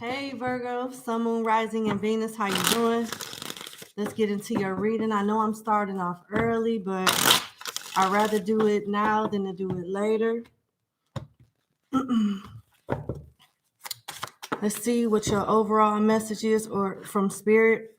Hey Virgo, Sun, Moon, Rising, and Venus, how you doing? Let's get into your reading. I know I'm starting off early, but I'd rather do it now than to do it later. Let's see what your overall message is or from Spirit.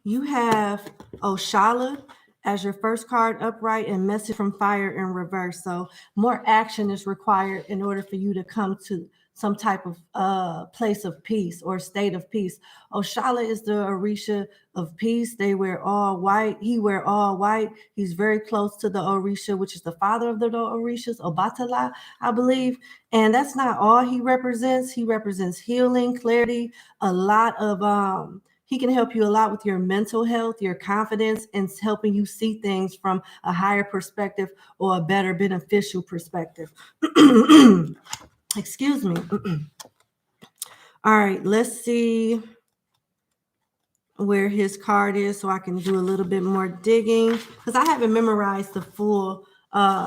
You have Oshala as your first card upright and Message from Fire in reverse. So more action is required in order for you to come to some type of place of peace or state of peace. Oshala is the Orisha of peace. They wear all white. He wear all white. He's very close to the Orisha, which is the father of the Orishas, Obatala, I believe. And that's not all he represents. He represents healing, clarity, a lot of he can help you a lot with your mental health, your confidence, and helping you see things from a higher perspective or a better beneficial perspective. Excuse me. All right, let's see where his card is so I can do a little bit more digging because I haven't memorized the full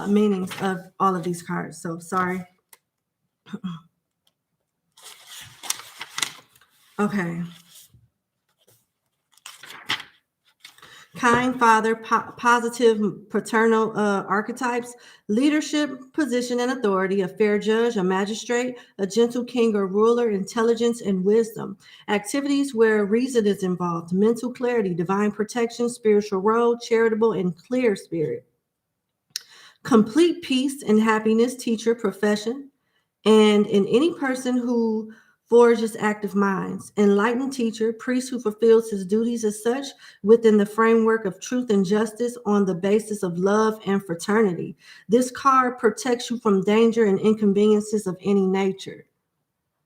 meanings of all of these cards. So sorry. Okay. Kind father, positive paternal archetypes, leadership, position, and authority, a fair judge, a magistrate, a gentle king or ruler, intelligence and wisdom. Activities where reason is involved, mental clarity, divine protection, spiritual role, charitable and clear spirit. Complete peace and happiness, teacher, profession, and in any person who forges active minds. Enlightened teacher, priest who fulfills his duties as such within the framework of truth and justice on the basis of love and fraternity. This card protects you from danger and inconveniences of any nature.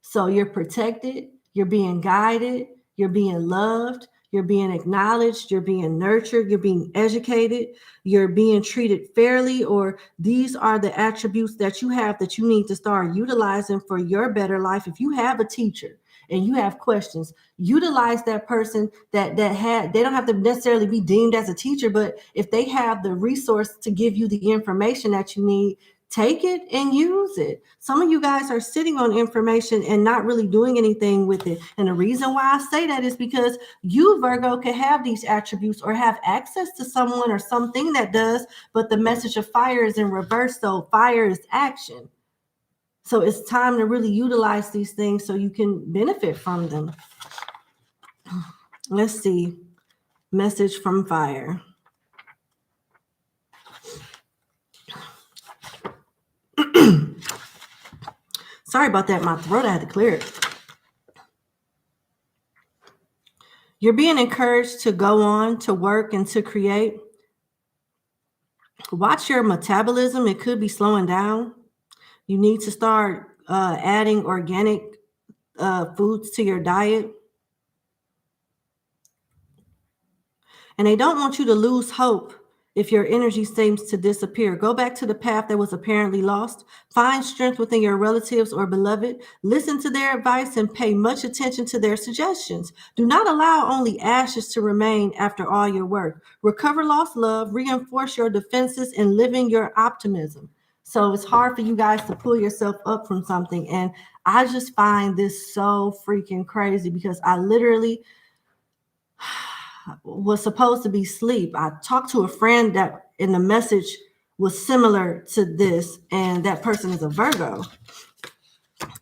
So you're protected, you're being guided, you're being loved, you're being acknowledged, you're being nurtured, you're being educated, you're being treated fairly, or these are the attributes that you have that you need to start utilizing for your better life. If you have a teacher and you have questions, utilize that person that they don't have to necessarily be deemed as a teacher, but if they have the resource to give you the information that you need, take it and use it. Some of you guys are sitting on information and not really doing anything with it. And the reason why I say that is because you, Virgo, can have these attributes or have access to someone or something that does, but the message of fire is in reverse. So fire is action. So it's time to really utilize these things so you can benefit from them. Let's see. Message from fire. Sorry about that. My throat, I had to clear it. You're being encouraged to go on, to work, and to create. Watch your metabolism. It could be slowing down. You need to start adding organic foods to your diet. And they don't want you to lose hope if your energy seems to disappear. Go back to the path that was apparently lost. Find strength within your relatives or beloved. Listen to their advice and pay much attention to their suggestions. Do not allow only ashes to remain after all your work. Recover lost love, reinforce your defenses, and live in your optimism. So it's hard for you guys to pull yourself up from something. And I just find this so freaking crazy because I literally was supposed to be sleep. I talked to a friend that in the message was similar to this, and that person is a Virgo,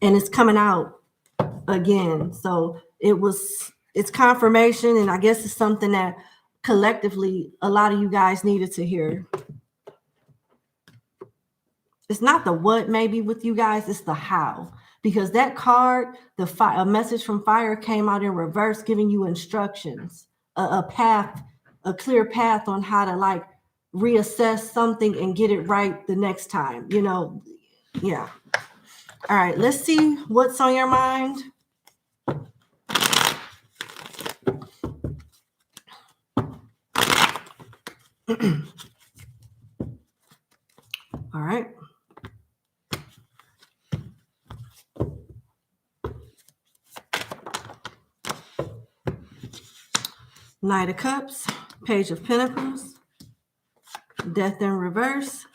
and it's coming out again. So it's confirmation, and I guess it's something that collectively a lot of you guys needed to hear. It's not the what maybe with you guys, it's the how. Because that card, a message from fire came out in reverse, giving you instructions. A path, a clear path on how to like reassess something and get it right the next time, yeah. All right, let's see what's on your mind. All right. Knight of Cups, Page of Pentacles, Death in reverse,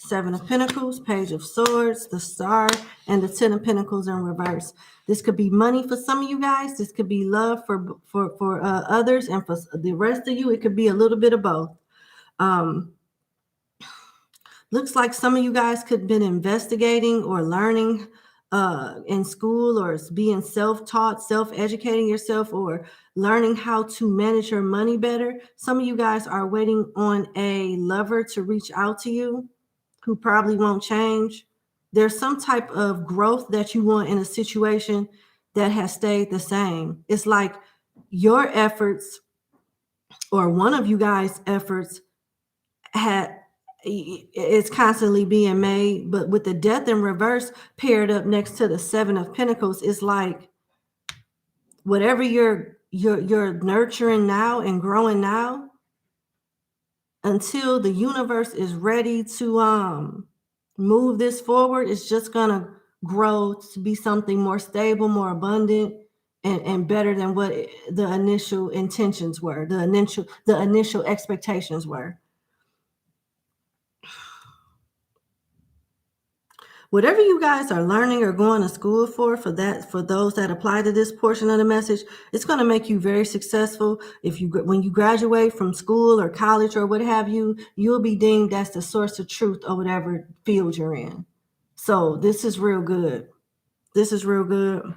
Seven of Pentacles, Page of Swords, the Star, and the Ten of Pentacles in reverse. This could be money for some of you guys. This could be love for others, and for the rest of you, it could be a little bit of both. Looks like some of you guys could have been investigating or learning in school, or being self-taught, self-educating yourself, or learning how to manage your money better. Some of you guys are waiting on a lover to reach out to you who probably won't change. There's some type of growth that you want in a situation that has stayed the same. It's like your efforts, or one of you guys' efforts, it's constantly being made, but with the Death in reverse paired up next to the Seven of Pentacles, it's like whatever you're nurturing now and growing now, until the universe is ready to move this forward, it's just gonna grow to be something more stable, more abundant, and better than what the initial intentions were, the initial expectations were. Whatever you guys are learning or going to school for those that apply to this portion of the message, it's going to make you very successful. When you graduate from school or college or what have you, you'll be deemed as the source of truth or whatever field you're in. So this is real good. This is real good.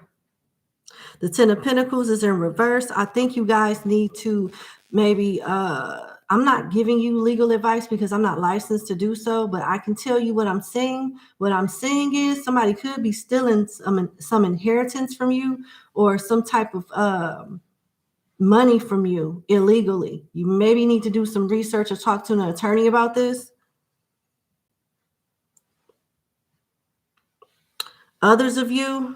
The Ten of Pentacles is in reverse. I think you guys need to maybe, I'm not giving you legal advice because I'm not licensed to do so, but I can tell you what I'm seeing. What I'm seeing is somebody could be stealing some inheritance from you, or some type of money from you illegally. You maybe need to do some research or talk to an attorney about this. Others of you,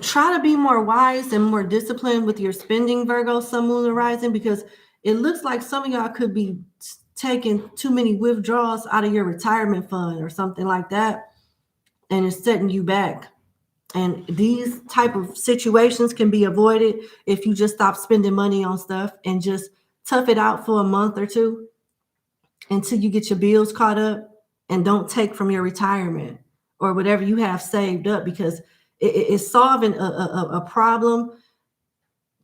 try to be more wise and more disciplined with your spending, Virgo, Sun, Moon, and Rising, because it looks like some of y'all could be taking too many withdrawals out of your retirement fund or something like that, and it's setting you back. And these type of situations can be avoided if you just stop spending money on stuff and just tough it out for a month or two until you get your bills caught up, and don't take from your retirement or whatever you have saved up, because it's solving a problem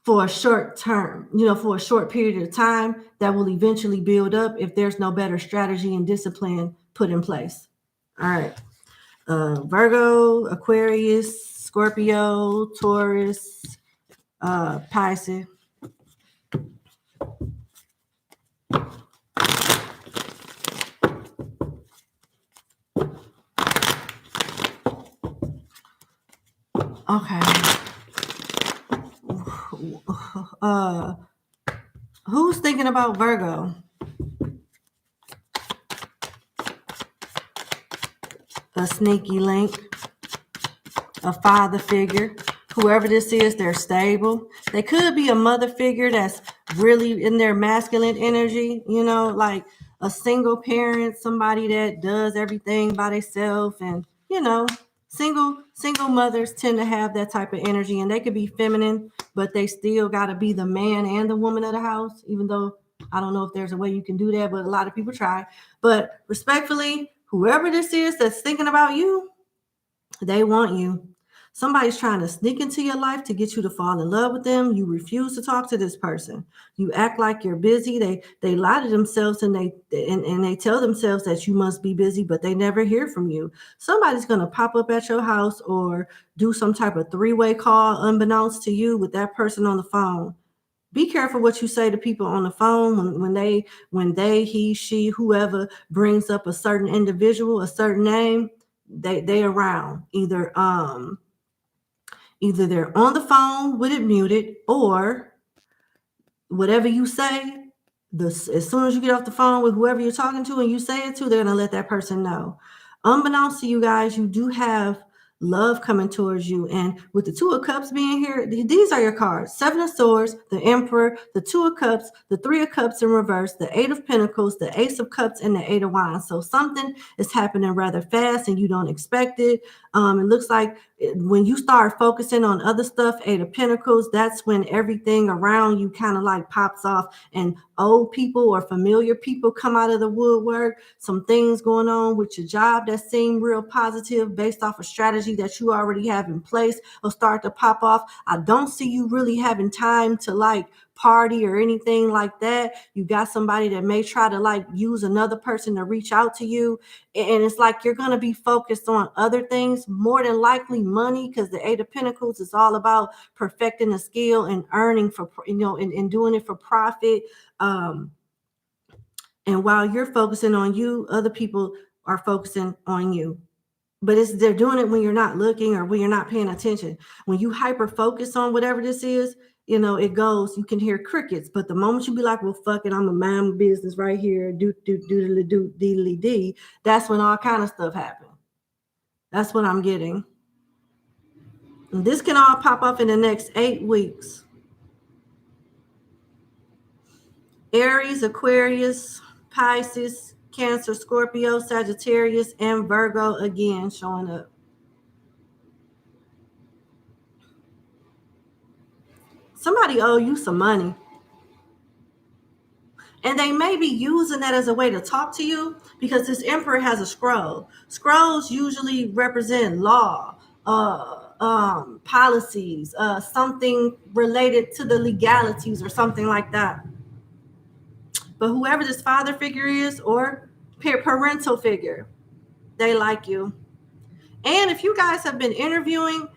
for a short term, for a short period of time that will eventually build up if there's no better strategy and discipline put in place. All right. Virgo, Aquarius, Scorpio, Taurus, Pisces. Okay. Who's thinking about Virgo? A sneaky link, a father figure. Whoever this is, they're stable. They could be a mother figure that's really in their masculine energy, like a single parent, somebody that does everything by themselves, and single mothers tend to have that type of energy, and they could be feminine, but they still got to be the man and the woman of the house, even though I don't know if there's a way you can do that, but a lot of people try. But respectfully, whoever this is that's thinking about you, they want you. Somebody's trying to sneak into your life to get you to fall in love with them. You refuse to talk to this person. You act like you're busy. They lie to themselves, and they tell themselves that you must be busy, but they never hear from you. Somebody's going to pop up at your house or do some type of three-way call unbeknownst to you with that person on the phone. Be careful what you say to people on the phone when they, he, she, whoever brings up a certain individual, a certain name. They around. Either they're on the phone with it muted, or whatever you say, as soon as you get off the phone with whoever you're talking to and you say it to, they're going to let that person know. Unbeknownst to you guys, you do have love coming towards you. And with the Two of Cups being here, these are your cards: Seven of Swords, the Emperor, the Two of Cups, the Three of Cups in reverse, the Eight of Pentacles, the Ace of Cups, and the Eight of Wands. So something is happening rather fast and you don't expect it. It looks like when you start focusing on other stuff, Eight of Pentacles, that's when everything around you kind of like pops off, and old people or familiar people come out of the woodwork. Some things going on with your job that seem real positive based off a strategy that you already have in place will start to pop off. I don't see you really having time to like party or anything like that. You got somebody that may try to like use another person to reach out to you, and it's like you're going to be focused on other things, more than likely money, because the Eight of Pentacles is all about perfecting a skill and earning for, and doing it for profit. And while you're focusing on you, other people are focusing on you. But they're doing it when you're not looking or when you're not paying attention. When you hyper focus on whatever this is, it goes, you can hear crickets. But the moment you be like, well, fuck it, I'm a mind my business right here, do, that's when all kind of stuff happens. That's what I'm getting. And this can all pop up in the next 8 weeks. Aries, Aquarius, Pisces, Cancer, Scorpio, Sagittarius, and Virgo again showing up. Somebody owe you some money. And they may be using that as a way to talk to you, because this Emperor has a scroll. Scrolls usually represent law, policies, something related to the legalities or something like that. But whoever this father figure is, or parental figure, they like you. And if you guys have been interviewing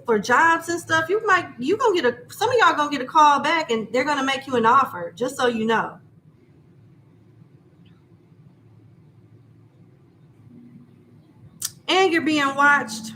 for jobs and stuff, some of y'all gonna get a call back and they're gonna make you an offer, just so you know. And you're being watched.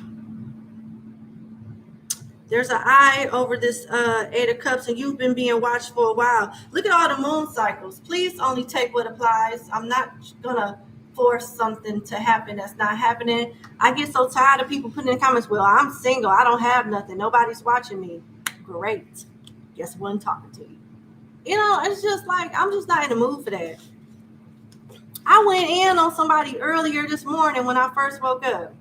There's an eye over this Eight of Cups, and you've been being watched for a while. Look at all the moon cycles. Please only take what applies. I'm not gonna force something to happen that's not happening. I get so tired of people putting in comments, well, I'm single, I don't have nothing, nobody's watching me. Great. Guess one talking to you. It's just like, I'm just not in the mood for that. I went in on somebody earlier this morning when I first woke up.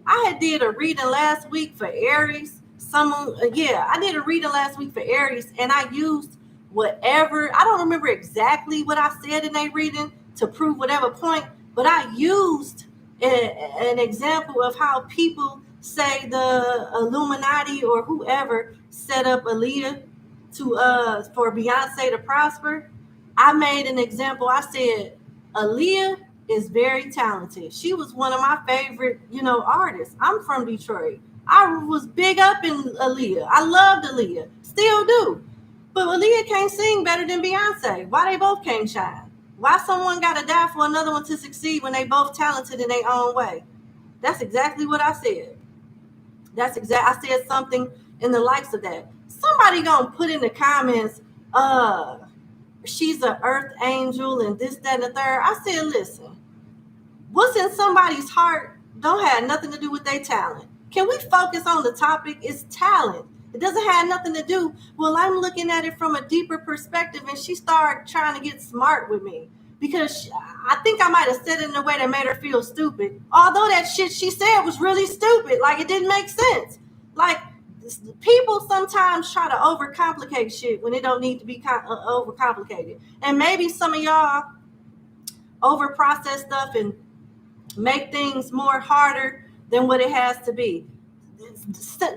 I had did a reading last week for Aries. I did a reading last week for Aries, and I used whatever, I don't remember exactly what I said in a reading to prove whatever point, but I used an example of how people say the Illuminati or whoever set up Aaliyah for Beyonce to prosper. I made an example. I said, Aaliyah is very talented. She was one of my favorite, artists. I'm from Detroit. I was big up in Aaliyah. I loved Aaliyah. Still do. But Aaliyah can't sing better than Beyonce. Why they both can't shine? Why someone got to die for another one to succeed when they both talented in their own way? That's exactly what I said. I said something in the likes of that. Somebody gonna put in the comments, she's an earth angel and this, that, and the third. I said, listen, what's in somebody's heart don't have nothing to do with their talent. Can we focus on the topic? It's talent. It doesn't have nothing to do. Well, I'm looking at it from a deeper perspective, and she started trying to get smart with me because I think I might have said it in a way that made her feel stupid. Although that shit she said was really stupid. Like, it didn't make sense. Like, people sometimes try to overcomplicate shit when it don't need to be overcomplicated. And maybe some of y'all overprocess stuff and make things more harder than what it has to be.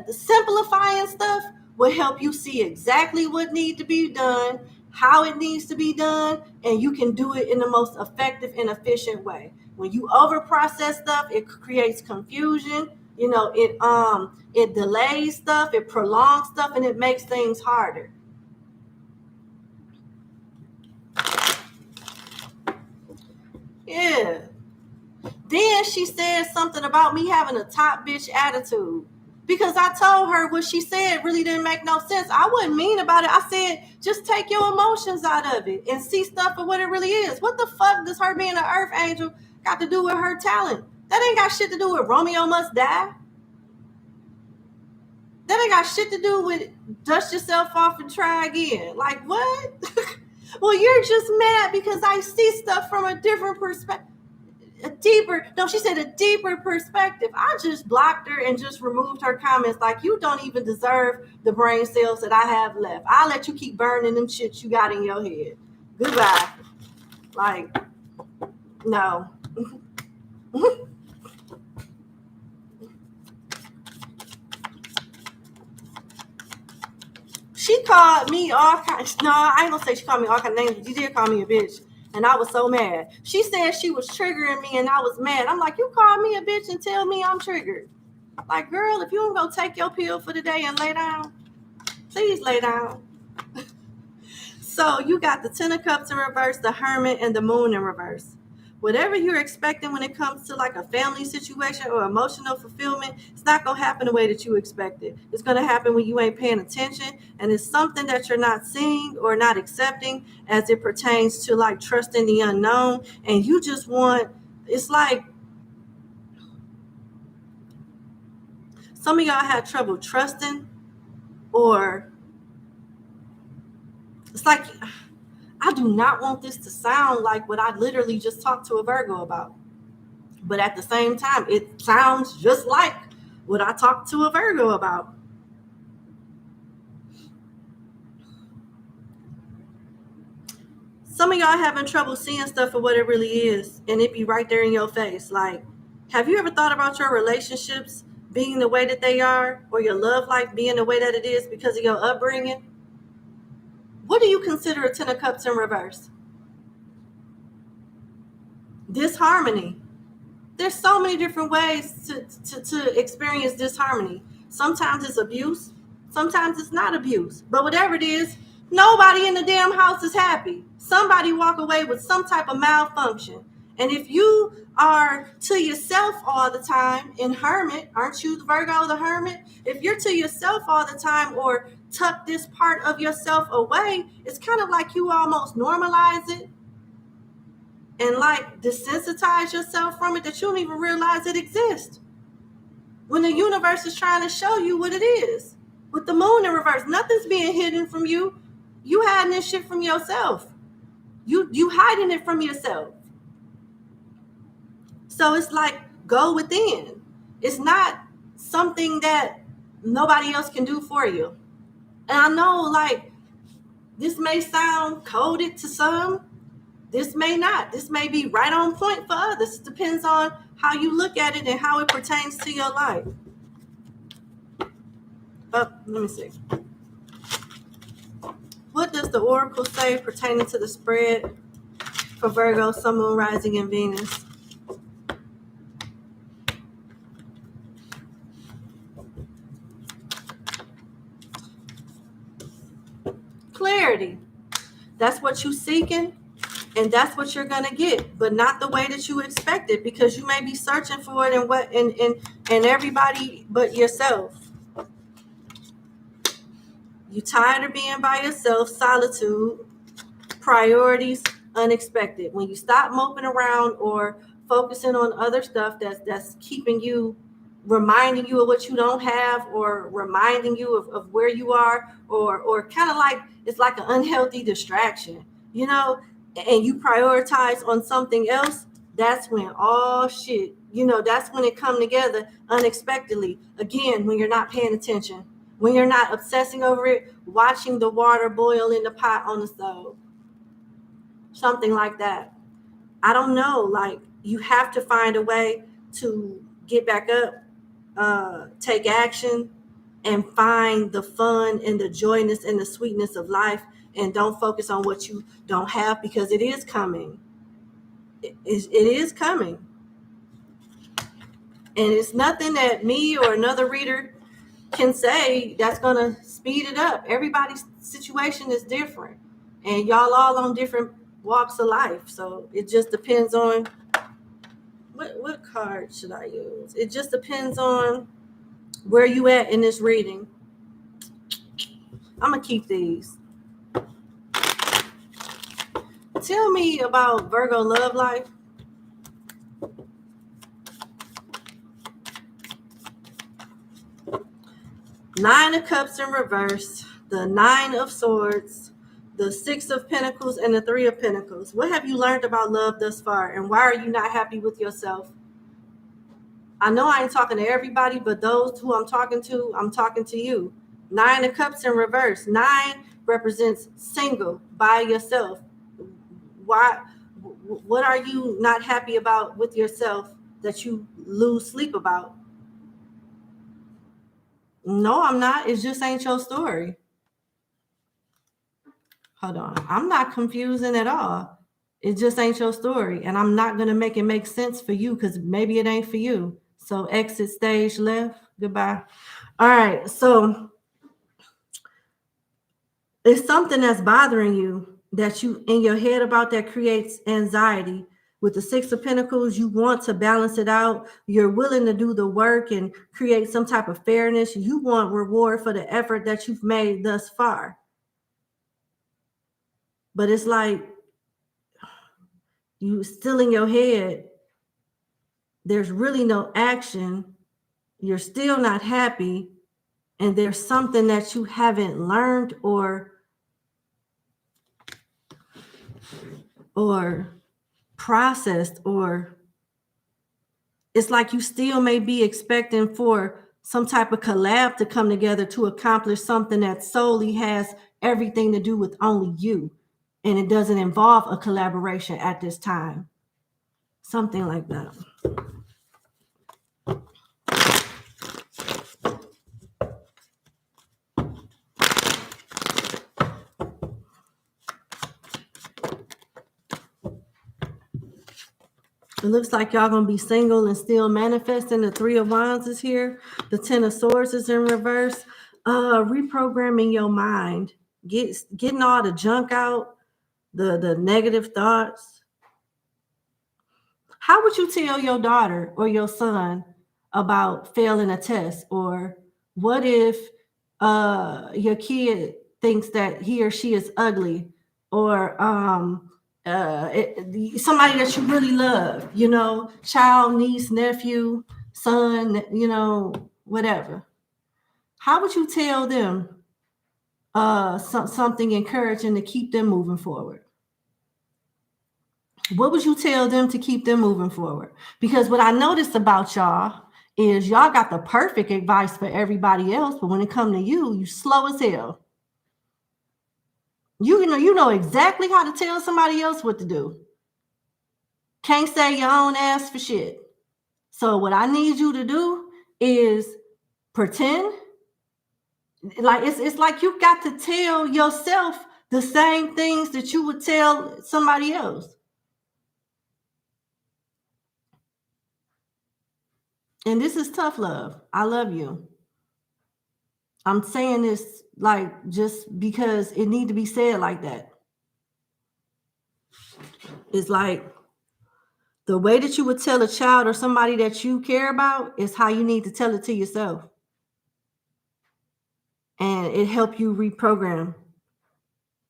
Simplifying stuff will help you see exactly what needs to be done, how it needs to be done, and you can do it in the most effective and efficient way. When you overprocess stuff, it creates confusion. It delays stuff, it prolongs stuff, and it makes things harder. Yeah. Then she said something about me having a top bitch attitude because I told her what she said really didn't make no sense. I wasn't mean about it. I said, just take your emotions out of it and see stuff for what it really is. What the fuck does her being an earth angel got to do with her talent? That ain't got shit to do with Romeo Must Die. That ain't got shit to do with dust yourself off and try again. Like, what? Well, you're just mad because I see stuff from a different perspective. She said a deeper perspective. I just blocked her and just removed her comments. Like, you don't even deserve the brain cells that I have left. I'll let you keep burning them shit you got in your head. Goodbye. Like, no. She called me all kinds. No, I ain't gonna say she called me all kinds of names, but she did call me a bitch. And I was so mad. She said she was triggering me and I was mad. I'm like, you called me a bitch and tell me I'm triggered. Like, girl, if you don't go take your pill for the day and lay down, please lay down. So you got the Ten of Cups in reverse, the Hermit, and the Moon in reverse. Whatever you're expecting when it comes to like a family situation or emotional fulfillment, it's not going to happen the way that you expected. It's going to happen when you ain't paying attention, and it's something that you're not seeing or not accepting as it pertains to like trusting the unknown. And you just want, it's like some of y'all had trouble trusting, or it's like, I do not want this to sound like what I literally just talked to a Virgo about. But at the same time, it sounds just like what I talked to a Virgo about. Some of y'all having trouble seeing stuff for what it really is, and it be right there in your face. Like, have you ever thought about your relationships being the way that they are, or your love life being the way that it is because of your upbringing? What do you consider a Ten of Cups in reverse? Disharmony. There's so many different ways to experience disharmony. Sometimes it's abuse. Sometimes it's not abuse. But whatever it is, nobody in the damn house is happy. Somebody walk away with some type of malfunction. And if you are to yourself all the time in Hermit, aren't you the Virgo, the Hermit? If you're to yourself all the time or tuck this part of yourself away, it's kind of like you almost normalize it and like desensitize yourself from it, that you don't even realize it exists. When the universe is trying to show you what it is. With the Moon in reverse, nothing's being hidden from you. You hiding this shit from yourself. You hiding it from yourself. So it's like, go within. It's not something that nobody else can do for you. And I know, like, this may sound coded to some. This may not. This may be right on point for others. It depends on how you look at it and how it pertains to your life. Let me see. What does the Oracle say pertaining to the spread for Virgo, Sun, Moon, Rising, and Venus? Clarity. That's what you're seeking, and that's what you're gonna get, but not the way that you expected, because you may be searching for it in everybody but yourself. You tired of being by yourself, solitude, priorities, unexpected. When you stop moping around or focusing on other stuff that's keeping you, reminding you of what you don't have, or reminding you of where you are, or kind of like it's like an unhealthy distraction, you know, and you prioritize on something else, that's when all shit, you know, that's when it come together unexpectedly. Again, when you're not paying attention, when you're not obsessing over it, watching the water boil in the pot on the stove, something like that. I don't know, like, you have to find a way to get back up, take action, and find the fun and the joyness and the sweetness of life, and don't focus on what you don't have, because it is coming. It is coming. And it's nothing that me or another reader can say that's going to speed it up. Everybody's situation is different, and y'all all on different walks of life. So it just depends on what card should I use. It just depends on where you at in this reading. I'm going to keep these. Tell me about Virgo love life. Nine of Cups in reverse, the Nine of Swords, the Six of Pentacles, and the Three of Pentacles. What have you learned about love thus far, and why are you not happy with yourself? I know I ain't talking to everybody, but those who I'm talking to you. Nine of Cups in reverse. Nine represents single, by yourself. Why? What are you not happy about with yourself that you lose sleep about? No, I'm not. It just ain't your story. Hold on. I'm not confusing at all. It just ain't your story. And I'm not going to make it make sense for you because maybe it ain't for you. So exit stage left. Goodbye. All right. So it's something that's bothering you that you in your head about that creates anxiety. With the Six of Pentacles, you want to balance it out. You're willing to do the work and create some type of fairness. You want reward for the effort that you've made thus far. But it's like you still in your head. There's really no action. You're still not happy. And there's something that you haven't learned or processed, or it's like you still may be expecting for some type of collab to come together to accomplish something that solely has everything to do with only you, and it doesn't involve a collaboration at this time. Something like that. It looks like y'all gonna be single and still manifesting. The Three of Wands is here. The Ten of Swords is in reverse. Reprogramming your mind, getting all the junk out, the negative thoughts. How would you tell your daughter or your son about failing a test? Or what if your kid thinks that he or she is ugly, or somebody that you really love, child, niece, nephew, son, whatever? How would you tell them something encouraging to keep them moving forward? What would you tell them to keep them moving forward? Because what I noticed about y'all is y'all got the perfect advice for everybody else, but when it comes to you, you slow as hell. You know exactly how to tell somebody else what to do. Can't say your own ass for shit. So what I need you to do is pretend like it's like you got to tell yourself the same things that you would tell somebody else. And this is tough love. I love you. I'm saying this like just because it need to be said like that. It's like the way that you would tell a child or somebody that you care about is how you need to tell it to yourself. And it help you reprogram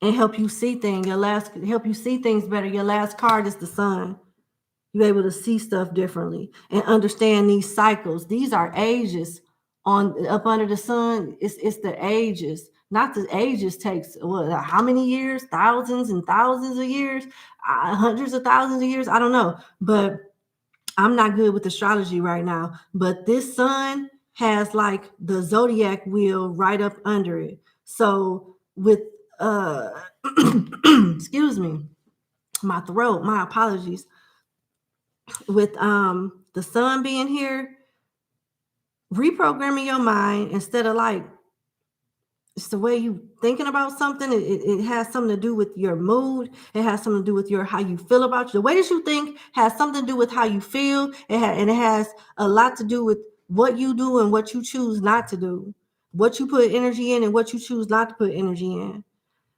and help you see things. Help you see things better. Your last card is the Sun. You're able to see stuff differently and understand these cycles. These are ages up under the sun. It's the ages, not the ages takes how many years? Thousands and thousands of years, hundreds of thousands of years. I don't know, but I'm not good with astrology right now. But this sun has like the zodiac wheel right up under it. So with excuse me, my throat, my apologies. With the sun being here, reprogramming your mind instead of like it's the way you thinking about something. It has something to do with your mood. It has something to do with how you feel about you. The way that you think has something to do with how you feel. And it has a lot to do with what you do and what you choose not to do, what you put energy in and what you choose not to put energy in.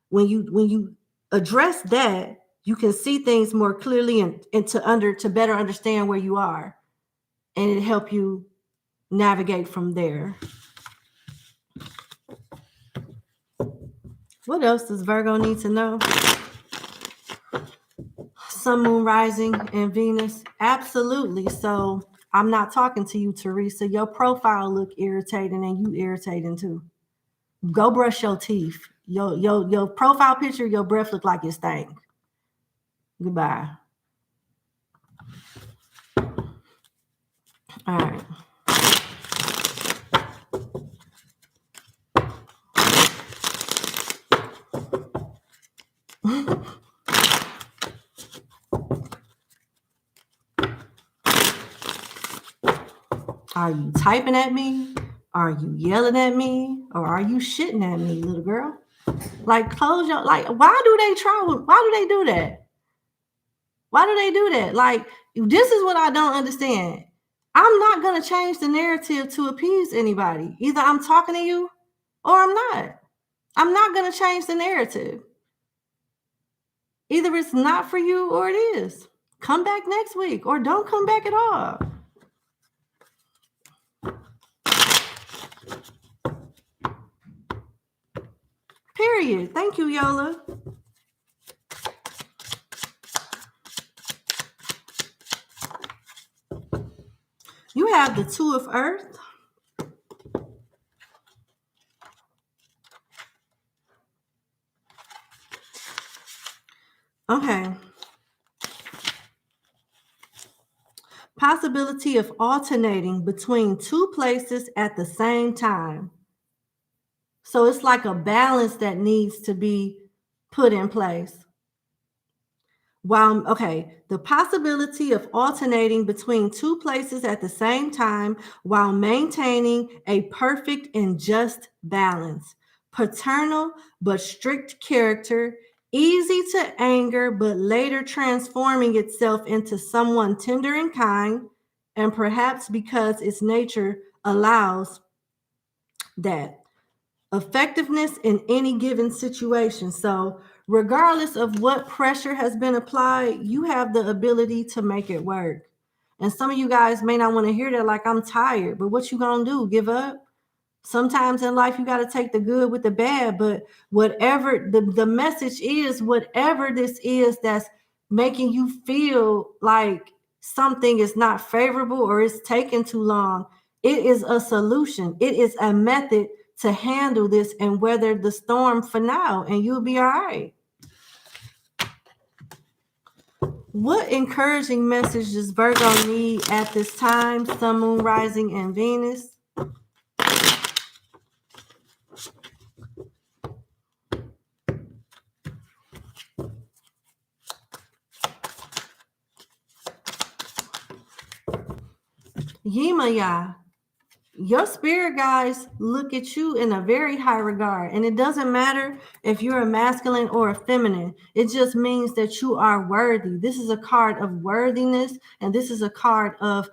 When you address that, you can see things more clearly and to better understand where you are, and it help you navigate from there. What else does Virgo need to know? Sun, Moon, Rising, and Venus. Absolutely. So I'm not talking to you, Teresa. Your profile look irritating and you irritating too. Go brush your teeth. Your profile picture, your breath look like it stank. Goodbye. All right. Are you typing at me? Are you yelling at me? Or are you shitting at me, little girl? Like, close your, like, why do they do that? Why do they do that? Like, this is what I don't understand. I'm not going to change the narrative to appease anybody. Either I'm talking to you or I'm not. I'm not going to change the narrative. Either it's not for you or it is. Come back next week or don't come back at all. Period. Thank you, Yola. You have the Two of Earth. Okay. Possibility of alternating between two places at the same time. So it's like a balance that needs to be put in place. The possibility of alternating between two places at the same time while maintaining a perfect and just balance. Paternal but strict character, easy to anger but later transforming itself into someone tender and kind, and perhaps because its nature allows that. Effectiveness in any given situation. So regardless of what pressure has been applied, you have the ability to make it work. And some of you guys may not want to hear that, like, I'm tired, but what you gonna do? Give up? Sometimes in life you got to take the good with the bad, but whatever the message is, whatever this is that's making you feel like something is not favorable or it's taking too long, it is a solution. It is a method to handle this and weather the storm for now, and you'll be all right. What encouraging message does Virgo need at this time? Sun, Moon, Rising, and Venus. Yemaya, your spirit guides look at you in a very high regard, and it doesn't matter if you're a masculine or a feminine. It just means that you are worthy. This is a card of worthiness, and this is a card of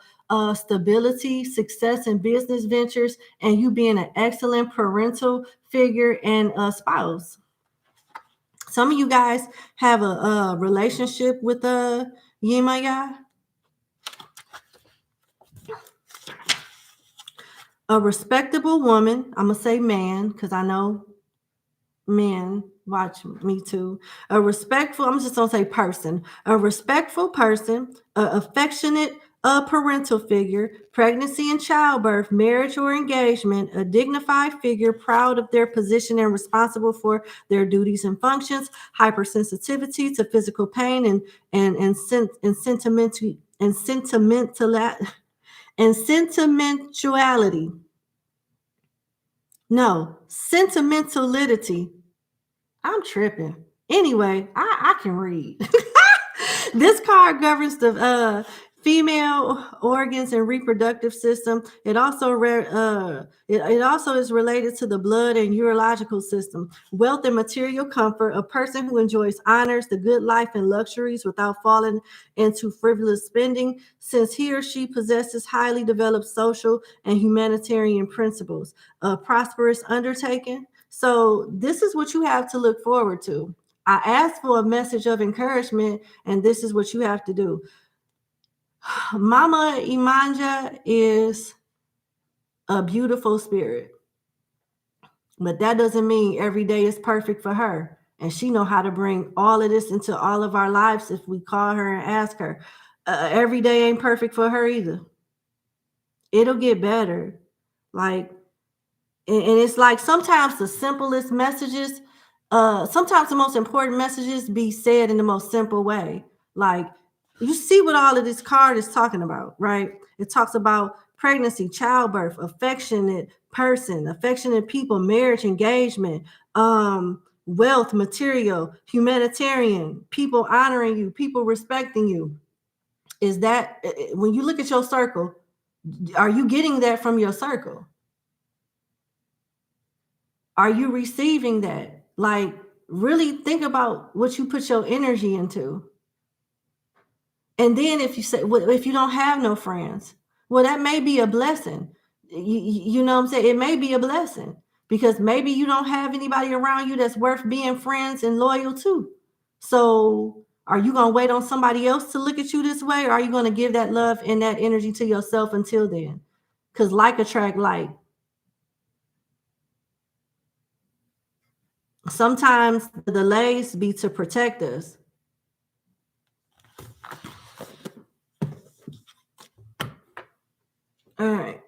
stability, success in business ventures, and you being an excellent parental figure and a spouse. Some of you guys have a relationship with Yemaya. A respectable woman, I'm going to say man, because I know men watch me too. I'm just going to say person. A respectful person, affectionate parental figure, pregnancy and childbirth, marriage or engagement, a dignified figure, proud of their position and responsible for their duties and functions, hypersensitivity to physical pain and sentimentality. No, sentimentality. I'm tripping. Anyway, I can read. This card governs the female organs and reproductive system. It also it also is related to the blood and urological system. Wealth and material comfort, a person who enjoys honors, the good life and luxuries without falling into frivolous spending, since he or she possesses highly developed social and humanitarian principles. A prosperous undertaking. So this is what you have to look forward to. I asked for a message of encouragement, and this is what you have to do. Mama Imanja is a beautiful spirit, but that doesn't mean every day is perfect for her. And she know how to bring all of this into all of our lives if we call her and ask her. Every day ain't perfect for her either. It'll get better. Like, and it's like sometimes the simplest messages, sometimes the most important messages be said in the most simple way. Like, you see what all of this card is talking about, right? It talks about pregnancy, childbirth, affectionate person, affectionate people, marriage, engagement, wealth, material, humanitarian, people honoring you, people respecting you. Is that when you look at your circle, are you getting that from your circle? Are you receiving that? Like, really think about what you put your energy into. And then if you say, well, if you don't have no friends, well, that may be a blessing. You know what I'm saying? It may be a blessing because maybe you don't have anybody around you that's worth being friends and loyal to. So are you going to wait on somebody else to look at you this way? Or are you going to give that love and that energy to yourself until then? Because like attract like. Sometimes the delays be to protect us. All right.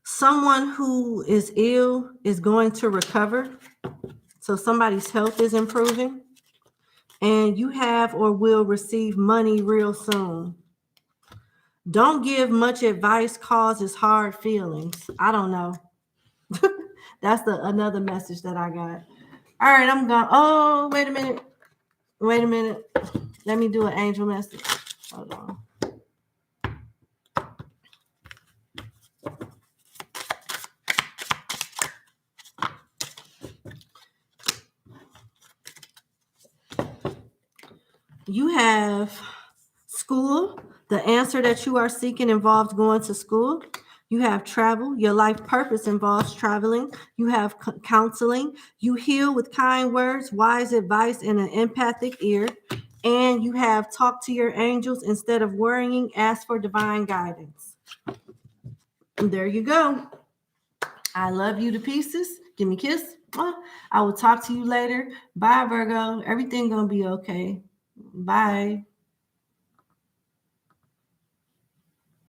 Someone who is ill is going to recover. So somebody's health is improving. And you have or will receive money real soon. Don't give much advice, causes hard feelings. I don't know. That's another message that I got. All right, I'm going. Oh, wait a minute. Wait a minute. Let me do an angel message. Hold on. You have school. The answer that you are seeking involves going to school. You have travel. Your life purpose involves traveling. You have counseling. You heal with kind words, wise advice, and an empathic ear. And you have talk to your angels instead of worrying. Ask for divine guidance. And there you go. I love you to pieces. Give me a kiss. I will talk to you later. Bye, Virgo. Everything gonna be okay. Bye.